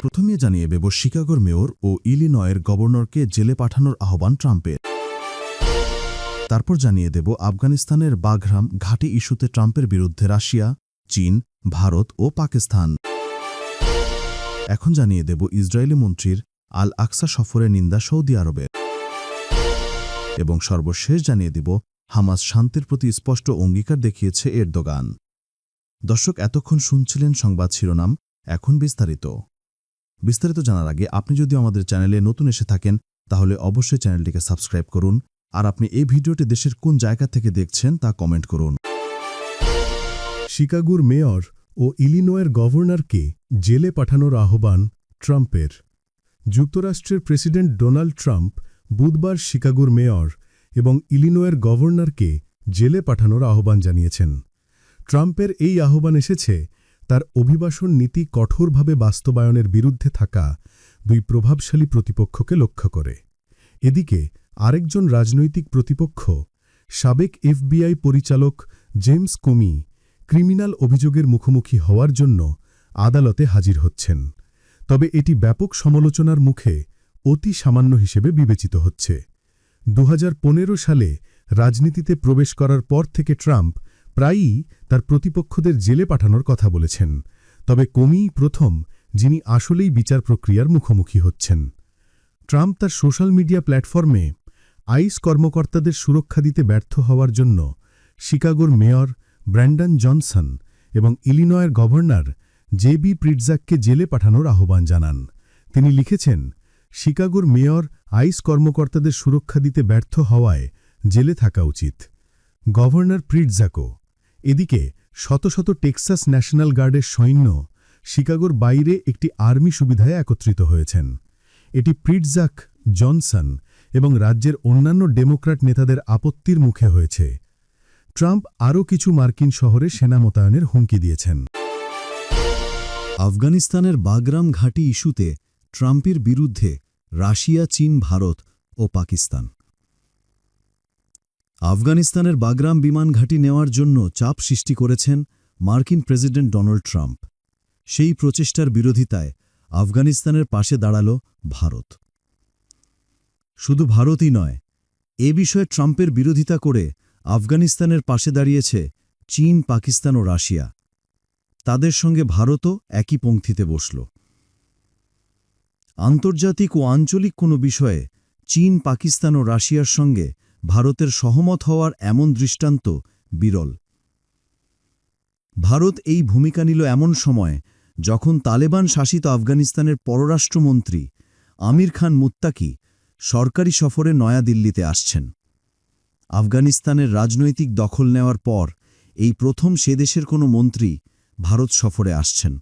প্রথমে জানিয়ে দেব শিকাগোর মেয়র ও ইলিনয়ের গভর্নরকে জেলে পাঠানোর আহ্বান ট্রাম্পের। তারপর জানিয়ে দেব আফগানিস্তানের বাগরাম ঘাঁটি ইস্যুতে ট্রাম্পের বিরুদ্ধে রাশিয়া, চীন, ভারত ও পাকিস্তান। এখন জানিয়ে দেব ইসরায়েলি মন্ত্রীর আল আকসা সফরের নিন্দা সৌদি আরবের। এবং সর্বশেষ জানিয়ে দেব হামাস শান্তির প্রতি স্পষ্ট অঙ্গীকার দেখিয়েছে এরদোগান। দর্শক, এতক্ষণ শুনছিলেন সংবাদ শিরোনাম, এখন বিস্তারিত জানার আগে আপনি যদি আমাদের চ্যানেলে নতুন এসে থাকেন তাহলে অবশ্যই চ্যানেলটিকে সাবস্ক্রাইব করুন, আর আপনি এই ভিডিওটি দেশের কোন জায়গা থেকে দেখছেন তা কমেন্ট করুন। শিকাগোর মেয়র ও ইলিনয়ের গভর্নরকে জেলে পাঠানোর আহ্বান ট্রাম্পের। যুক্তরাষ্ট্রের প্রেসিডেন্ট ডোনাল্ড ট্রাম্প বুধবার শিকাগোর মেয়র এবং ইলিনয়ের গভর্নরকে জেলে পাঠানোর আহ্বান জানিয়েছেন। ট্রাম্পের এই আহ্বান এসেছে তার অভিবাসন নীতি কঠোরভাবে বাস্তবায়নের বিরুদ্ধে থাকা দুই প্রভাবশালী প্রতিপক্ষকে লক্ষ্য করে। এদিকে আরেকজন রাজনৈতিক প্রতিপক্ষ, সাবেক এফবিআই পরিচালক জেমস কোমি, ক্রিমিনাল অভিযোগের মুখোমুখি হওয়ার জন্য আদালতে হাজির হচ্ছেন। তবে এটি ব্যাপক সমালোচনার মুখে অতি সামান্য হিসেবে বিবেচিত হচ্ছে। 2015 সালে রাজনীতিতে প্রবেশ করার পর থেকে ট্রাম্প প্রায়ই তার প্রতিপক্ষদের জেলে পাঠানোর কথা বলেছেন। তবে কোমিই প্রথম যিনি আসলেই বিচার প্রক্রিয়ার মুখোমুখি হচ্ছেন। ট্রাম্প তার সোশ্যাল মিডিয়া প্ল্যাটফর্মে আইস কর্মকর্তাদের সুরক্ষা দিতে ব্যর্থ হওয়ার জন্য শিকাগোর মেয়র ব্র্যান্ডন জনসন এবং ইলিনয়ের গভর্নর জেবি প্রিটজাককে জেলে পাঠানোর আহ্বান জানান। তিনি লিখেছেন, শিকাগোর মেয়র আইস কর্মকর্তাদের সুরক্ষা দিতে ব্যর্থ হওয়ায় জেলে থাকা উচিত। গভর্নর প্রিটজাকও। এদিকে শত শত টেক্সাস ন্যাশনাল গার্ডের সৈন্য শিকাগোর বাইরে একটি আর্মি সুবিধায় একত্রিত হয়েছেন। এটি প্রিটজাক, জনসন এবং রাজ্যের অন্যান্য ডেমোক্র্যাট নেতাদের আপত্তির মুখে হয়েছে। ট্রাম্প আরও কিছু মার্কিন শহরে সেনা মোতায়েনের হুমকি দিয়েছেন। আফগানিস্তানের বাগরাম ঘাঁটি ইস্যুতে ট্রাম্পের বিরুদ্ধে রাশিয়া, চীন, ভারত ও পাকিস্তান। আফগানিস্তানের বাগরাম বিমান ঘাঁটি নেওয়ার জন্য চাপ সৃষ্টি করেছেন মার্কিন প্রেসিডেন্ট ডোনাল্ড ট্রাম্প। সেই প্রচেষ্টার বিরোধিতায় আফগানিস্তানের পাশে দাঁড়াল ভারত। শুধু ভারতই নয়, এ বিষয়ে ট্রাম্পের বিরোধিতা করে আফগানিস্তানের পাশে দাঁড়িয়েছে চীন, পাকিস্তান ও রাশিয়া। তাদের সঙ্গে ভারতও একই পংক্তিতে বসল। আন্তর্জাতিক ও আঞ্চলিক কোনো বিষয়ে চীন, পাকিস্তান ও রাশিয়ার সঙ্গে ভারতের সহমত হওয়ার এমন দৃষ্টান্ত বিরল। ভারত এই ভূমিকা নিল এমন সময় যখন তালেবান শাসিত আফগানিস্তানের পররাষ্ট্রমন্ত্রী আমির খান মুত্তাকি সরকারি সফরে নয়াদিল্লিতে আসছেন। আফগানিস্তানের রাজনৈতিক দখল নেওয়ার পর এই প্রথম সে দেশের কোনো মন্ত্রী ভারত সফরে আসছেন।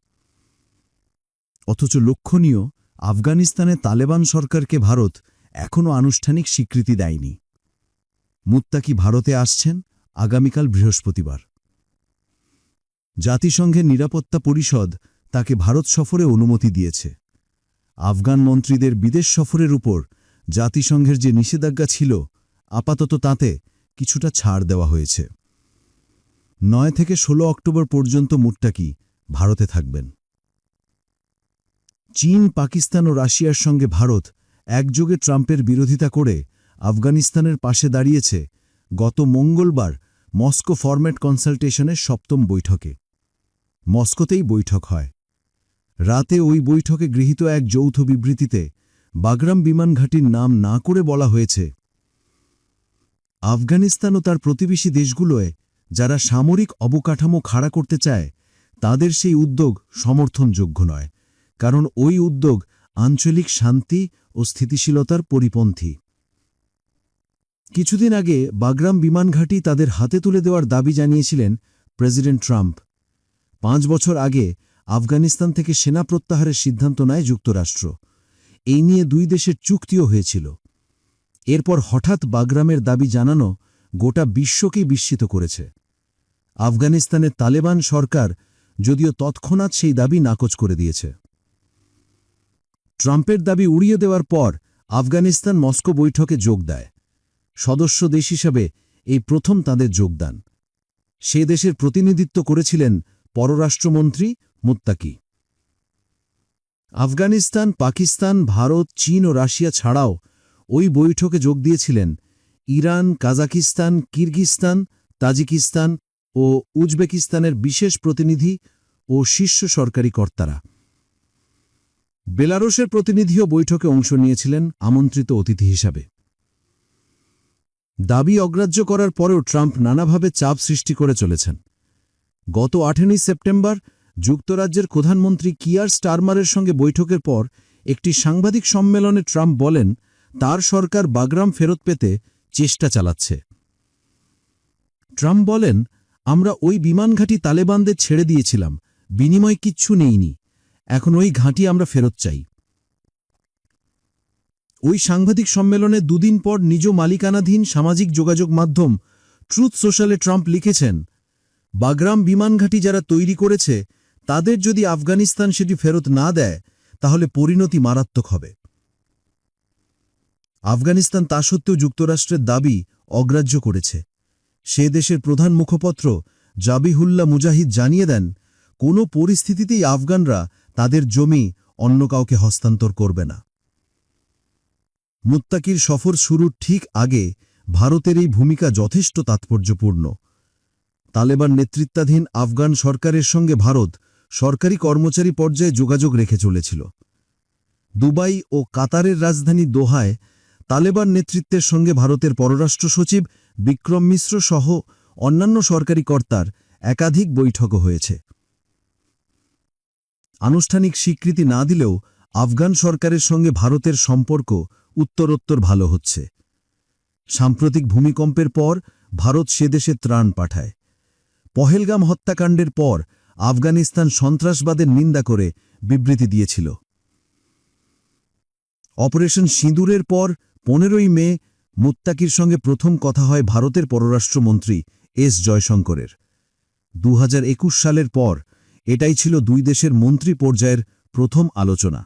অথচ লক্ষণীয়, আফগানিস্তানে তালেবান সরকারকে ভারত এখনও আনুষ্ঠানিক স্বীকৃতি দেয়নি। মুত্তাকি ভারতে আসছেন আগামীকাল বৃহস্পতিবার। জাতিসংঘের নিরাপত্তা পরিষদ তাকে ভারত সফরে অনুমতি দিয়েছে। আফগান মন্ত্রীদের বিদেশ সফরের উপর জাতিসংঘের যে নিষেধাজ্ঞা ছিল, আপাতত তাতে কিছুটা ছাড় দেওয়া হয়েছে। 9 থেকে 16 অক্টোবর পর্যন্ত মুত্তাকি ভারতে থাকবেন। চীন, পাকিস্তান ও রাশিয়ার সঙ্গে ভারত একযোগে ট্রাম্পের বিরোধিতা করে আফগানিস্তানের পাশে দাঁড়িয়েছে গত মঙ্গলবার মস্কো ফরম্যাট কনসালটেশনের 7ম বৈঠকে। মস্কোতেই বৈঠক হয়। রাতে ওই বৈঠকে গৃহীত এক যৌথ বিবৃতিতে বাগরাম বিমান ঘাঁটির নাম না করে বলা হয়েছে, আফগানিস্তান ও তার প্রতিবেশী দেশগুলোয় যারা সামরিক অবকাঠামো খাড়া করতে চায় তাদের সেই উদ্যোগ সমর্থনযোগ্য নয়, কারণ ওই উদ্যোগ আঞ্চলিক শান্তি ও স্থিতিশীলতার পরিপন্থী। কিছুদিন আগে বাগরাম বিমান ঘাঁটি তাদের হাতে তুলে দেওয়ার দাবি জানিয়েছিলেন প্রেসিডেন্ট ট্রাম্প। 5 বছর আগে আফগানিস্তান থেকে সেনা প্রত্যাহারের সিদ্ধান্ত নেয় যুক্তরাষ্ট্র। এই নিয়ে দুই দেশের চুক্তিও হয়েছিল। এরপর হঠাৎ বাগরামের দাবি জানানো গোটা বিশ্বকেই বিস্মিত করেছে। আফগানিস্তানের তালেবান সরকার যদিও তৎক্ষণাৎ সেই দাবি নাকচ করে দিয়েছে। ট্রাম্পের দাবি উড়িয়ে দেওয়ার পর আফগানিস্তান মস্কো বৈঠকে যোগ দেয়। সদস্য দেশ হিসাবে এই প্রথম তাদের যোগদান। সে দেশের প্রতিনিধিত্ব করেছিলেন পররাষ্ট্রমন্ত্রী মুত্তাকি। আফগানিস্তান, পাকিস্তান, ভারত, চীন ও রাশিয়া ছাড়াও ওই বৈঠকে যোগ দিয়েছিলেন ইরান, কাজাকিস্তান, কিরগিস্তান, তাজিকিস্তান ও উজবেকিস্তানের বিশেষ প্রতিনিধি ও শীর্ষ সরকারি কর্তারা। বেলারুশের প্রতিনিধিও বৈঠকে অংশ নিয়েছিলেন আমন্ত্রিত অতিথি হিসাবে। দাবি অগ্রাহ্য করার পরেও ট্রাম্প নানাভাবে চাপ সৃষ্টি করে চলেছেন। গত 8 সেপ্টেম্বর যুক্তরাজ্যের প্রধানমন্ত্রী কিয়ার স্টারমারের সঙ্গে বৈঠকের পর একটি সাংবাদিক সম্মেলনে ট্রাম্প বলেন তার সরকার বাগরাম ফেরত পেতে চেষ্টা চালাচ্ছে। ট্রাম্প বলেন, আমরা ওই বিমান ঘাঁটি তালেবানদের ছেড়ে দিয়েছিলাম, বিনিময় কিচ্ছু নেইনি, এখন ওই ঘাঁটি আমরা ফেরত চাই। ওই সাংবাদিক সম্মেলনে দুদিন পর নিজ মালিকানাধীন সামাজিক যোগাযোগ মাধ্যম ট্রুথ সোশ্যালে ট্রাম্প লিখেছেন, বাগরাম বিমান ঘাঁটি যারা তৈরি করেছে তাদের যদি আফগানিস্তান সেটি ফেরত না দেয় তাহলে পরিণতি মারাত্মক হবে। আফগানিস্তান তা সত্ত্বেও যুক্তরাষ্ট্রের দাবি অগ্রাহ্য করেছে। সে দেশের প্রধান মুখপত্র জাবিহুল্লাহ মুজাহিদ জানিয়ে দেন, কোনো পরিস্থিতিতেই আফগানরা তাদের জমি অন্য কাউকে হস্তান্তর করবে না। মুত্তাকির সফর শুরুর ঠিক আগে ভারতের এই ভূমিকা যথেষ্ট তাৎপর্যপূর্ণ। তালেবান নেতৃত্বাধীন আফগান সরকারের সঙ্গে ভারত সরকারি কর্মচারী পর্যায়ে যোগাযোগ রেখে চলেছিল। দুবাই ও কাতারের রাজধানী দোহায় তালেবান নেতৃত্বের সঙ্গে ভারতের পররাষ্ট্র সচিব বিক্রম মিশ্র সহ অন্যান্য সরকারি কর্তার একাধিক বৈঠকও হয়েছে। আনুষ্ঠানিক স্বীকৃতি না দিলেও আফগান সরকারের সঙ্গে ভারতের সম্পর্ক উত্তরোত্তর ভালো হচ্ছে। সাম্প্রতিক ভূমিকম্পের পর ভারত সে দেশে ত্রাণ পাঠায়। পহেলগাম হত্যাকাণ্ডের পর আফগানিস্তান সন্ত্রাসবাদের নিন্দা করে বিবৃতি দিয়েছিল। অপারেশন সিঁদুরের পর 15 মে মুত্তাকির সঙ্গে প্রথম কথা হয় ভারতের পররাষ্ট্রমন্ত্রী এস জয়শঙ্করের। 2021 সালের পর এটাই ছিল দুই দেশের মন্ত্রী পর্যায়ের প্রথম আলোচনা।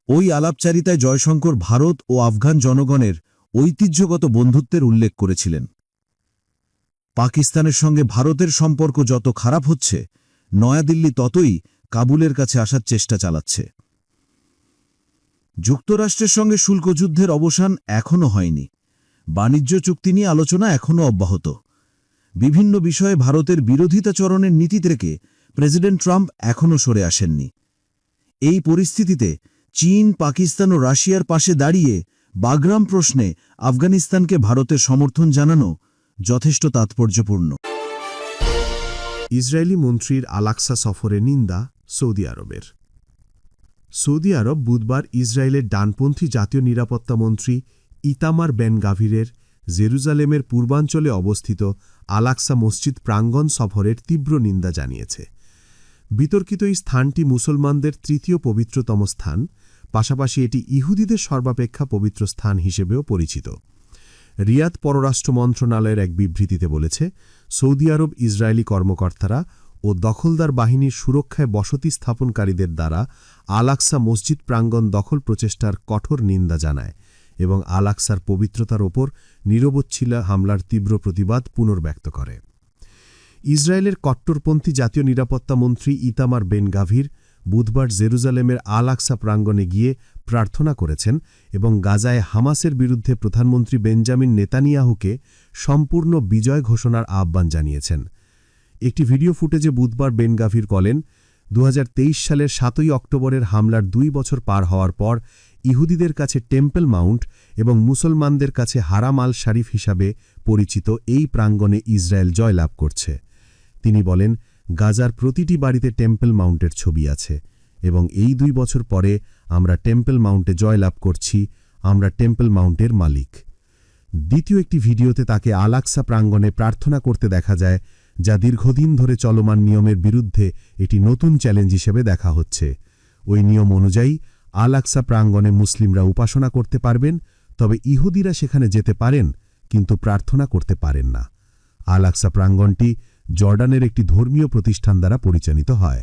ওই আলাপচারিতায় জয়শঙ্কর ভারত ও আফগান জনগণের ঐতিহ্যগত বন্ধুত্বের উল্লেখ করেছিলেন। পাকিস্তানের সঙ্গে ভারতের সম্পর্ক যত খারাপ হচ্ছে, নয়াদিল্লি ততই কাবুলের কাছে আসার চেষ্টা চালাচ্ছে। যুক্তরাষ্ট্রের সঙ্গে শুল্কযুদ্ধের অবসান এখনও হয়নি। বাণিজ্য চুক্তি নিয়ে আলোচনা এখনও অব্যাহত। বিভিন্ন বিষয়ে ভারতের বিরোধিতাচরণের নীতি থেকে প্রেসিডেন্ট ট্রাম্প এখনও সরে আসেননি। এই পরিস্থিতিতে চীন, পাকিস্তান ও রাশিয়ার পাশে দাঁড়িয়ে বাগরাম প্রশ্নে আফগানিস্তানকে ভারতের সমর্থন জানানো যথেষ্ট তাৎপর্যপূর্ণ। ইসরায়েলি মন্ত্রীর আলাক্সা সফরে নিন্দা সৌদি আরবের। সৌদি আরব বুধবার ইসরায়েলের ডানপন্থী জাতীয় নিরাপত্তা মন্ত্রী ইতামার বেন গাভিরের জেরুজালেমের পূর্বাঞ্চলে অবস্থিত আলাক্সা মসজিদ প্রাঙ্গণ সফরের তীব্র নিন্দা জানিয়েছে। বিতর্কিত এই স্থানটি মুসলমানদের তৃতীয় পবিত্রতম স্থান, পাশাপাশি এটি ইহুদিদের সর্বাপেক্ষা পবিত্র স্থান হিসেবেও পরিচিত। রিয়াদ পররাষ্ট্র মন্ত্রণালয়ের এক বিবৃতিতে বলেছে, সৌদি আরব ইসরায়েলি কর্মকর্তারা ও দখলদার বাহিনীর সুরক্ষায় বসতি স্থাপনকারীদের দ্বারা আলাক্সা মসজিদ প্রাঙ্গণ দখল প্রচেষ্টার কঠোর নিন্দা জানায় এবং আলাক্সার পবিত্রতার ওপর নিরবচ্ছিন্ন হামলার তীব্র প্রতিবাদ পুনর্ব্যক্ত করে। ইসরায়েলের কট্টরপন্থী জাতীয় নিরাপত্তা মন্ত্রী ইতামার বেন গাভির বুধবার জেরুজালেমের আল-আকসা প্রাঙ্গণে গিয়ে প্রার্থনা করেছেন এবং গাজায় হামাসের বিরুদ্ধে প্রধানমন্ত্রী বেঞ্জামিন নেতানিয়াহুকে সম্পূর্ণ বিজয় ঘোষণার আহ্বান জানিয়েছেন। একটি ভিডিও ফুটেজে বুধবার বেন গাভির বলেন, 2023 সালের 7 অক্টোবরের হামলার 2 বছর পার হওয়ার পর ইহুদিদের কাছে টেম্পল মাউন্ট এবং মুসলমানদের কাছে হারাম আল শরীফ হিসাবে পরিচিত এই প্রাঙ্গণে ইসরায়েল জয়লাভ করছে। তিনি বলেন, গাজার প্রতিটি বাড়িতে টেম্পল মাউন্টের ছবি আছে এবং এই 2 বছর পরে আমরা টেম্পল মাউন্টে জয়লাভ করছি, আমরা টেম্পল মাউন্টের মালিক। দ্বিতীয় একটি ভিডিওতে তাকে আল-আকসা প্রাঙ্গণে প্রার্থনা করতে দেখা যায়, যা দীর্ঘদিন ধরে চলমান নিয়মের বিরুদ্ধে এটি নতুন চ্যালেঞ্জ হিসেবে দেখা হচ্ছে। ওই নিয়ম অনুযায়ী আল-আকসা প্রাঙ্গণে মুসলিমরা উপাসনা করতে পারবেন, তবে ইহুদিরা সেখানে যেতে পারেন কিন্তু প্রার্থনা করতে পারেন না। আল-আকসা প্রাঙ্গণটি জর্ডানের একটি ধর্মীয় প্রতিষ্ঠান দ্বারা পরিচালিত হয়।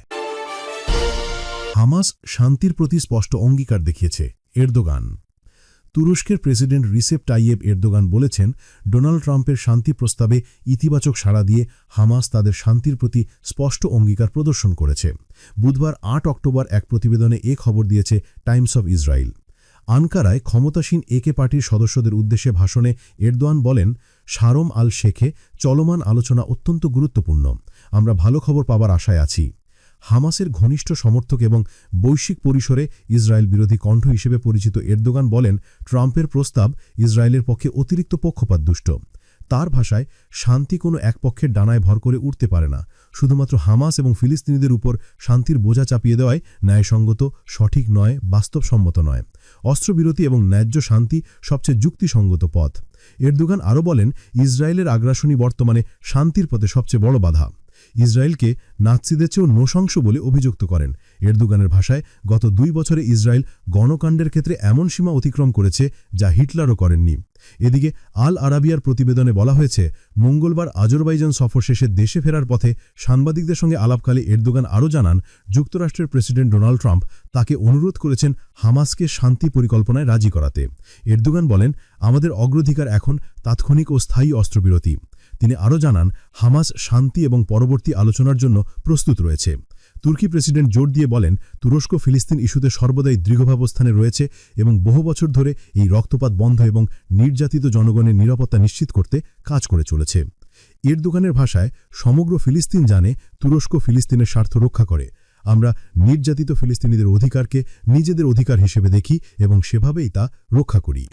হামাস শান্তির প্রতি স্পষ্ট অঙ্গীকার দেখিয়েছে এরদোগান। তুরস্কের প্রেসিডেন্ট রিসেপ তাইয়েব এরদোগান বলেছেন, ডোনাল্ড ট্রাম্পের শান্তি প্রস্তাবে ইতিবাচক সাড়া দিয়ে হামাস তাদের শান্তির প্রতি স্পষ্ট অঙ্গীকার প্রদর্শন করেছে। বুধবার ৮ অক্টোবর এক প্রতিবেদনে এ খবর দিয়েছে টাইমস অব ইসরায়েল। আনকারায় ক্ষমতাসীন একে পার্টির সদস্যদের উদ্দেশ্যে ভাষণে এরদোয়ান বলেন, শারম আল শেখে চলমান আলোচনা অত্যন্ত গুরুত্বপূর্ণ। আমরা ভালো খবর পাবার আশায় আছি। হামাসের ঘনিষ্ঠ সমর্থক এবং বৈশ্বিক পরিসরে ইসরায়েল বিরোধী কণ্ঠ হিসেবে পরিচিত এরদোগান বলেন, ট্রাম্পের প্রস্তাব ইসরায়েলের পক্ষে অতিরিক্ত পক্ষপাতদুষ্ট। তার ভাষায়, শান্তি কোনো এক পক্ষের ডানায় ভর করে উঠতে পারে না। শুধুমাত্র হামাস এবং ফিলিস্তিনিদের উপর শান্তির বোঝা চাপিয়ে দেওয়ায় ন্যায়সঙ্গত, সঠিক নয়, বাস্তবসম্মত নয়। অস্ত্রবিরতি এবং ন্যায্য শান্তি সবচেয়ে যুক্তিসঙ্গত পথ। এরদোগান আরও বলেন, ইসরায়েলের আগ্রাসনই বর্তমানে শান্তির পথে সবচেয়ে বড় বাধা। ইসরায়েলকে নাৎসিদের চেয়েও নৃশংস বলে অভিযুক্ত করেন। এরদোগানের ভাষায়, গত 2 বছরে ইসরায়েল গণকাণ্ডের ক্ষেত্রে এমন সীমা অতিক্রম করেছে যা হিটলারও করেননি। এদিকে আল আরাবিয়ার প্রতিবেদনে বলা হয়েছে, মঙ্গলবার আজরবাইজান সফর শেষে দেশে ফেরার পথে সাংবাদিকদের সঙ্গে আলাপকালে এরদোগান আরও জানান, যুক্তরাষ্ট্রের প্রেসিডেন্ট ডোনাল্ড ট্রাম্প তাকে অনুরোধ করেছেন হামাসকে শান্তি পরিকল্পনায় রাজি করাতে। এরদোগান বলেন, আমাদের অগ্রাধিকার এখন তাৎক্ষণিক ও স্থায়ী অস্ত্রবিরতি। তিনি আরও জানান, হামাস শান্তি এবং পরবর্তী আলোচনার জন্য প্রস্তুত রয়েছে। তুর্কি প্রেসিডেন্ট জোর দিয়ে বলেন, তুরস্ক ফিলিস্তিন ইস্যুতে সর্বদাই দৃঢ়ভাবস্থানে রয়েছে এবং বহু বছর ধরে এই রক্তপাত বন্ধ এবং নির্যাতিত জনগণের নিরাপত্তা নিশ্চিত করতে কাজ করে চলেছে। এরদোগানের ভাষায়, সমগ্র ফিলিস্তিন জানে তুরস্ক ফিলিস্তিনের স্বার্থ রক্ষা করে। আমরা নির্যাতিত ফিলিস্তিনিদের অধিকারকে নিজেদের অধিকার হিসেবে দেখি এবং সেভাবেই তা রক্ষা করি।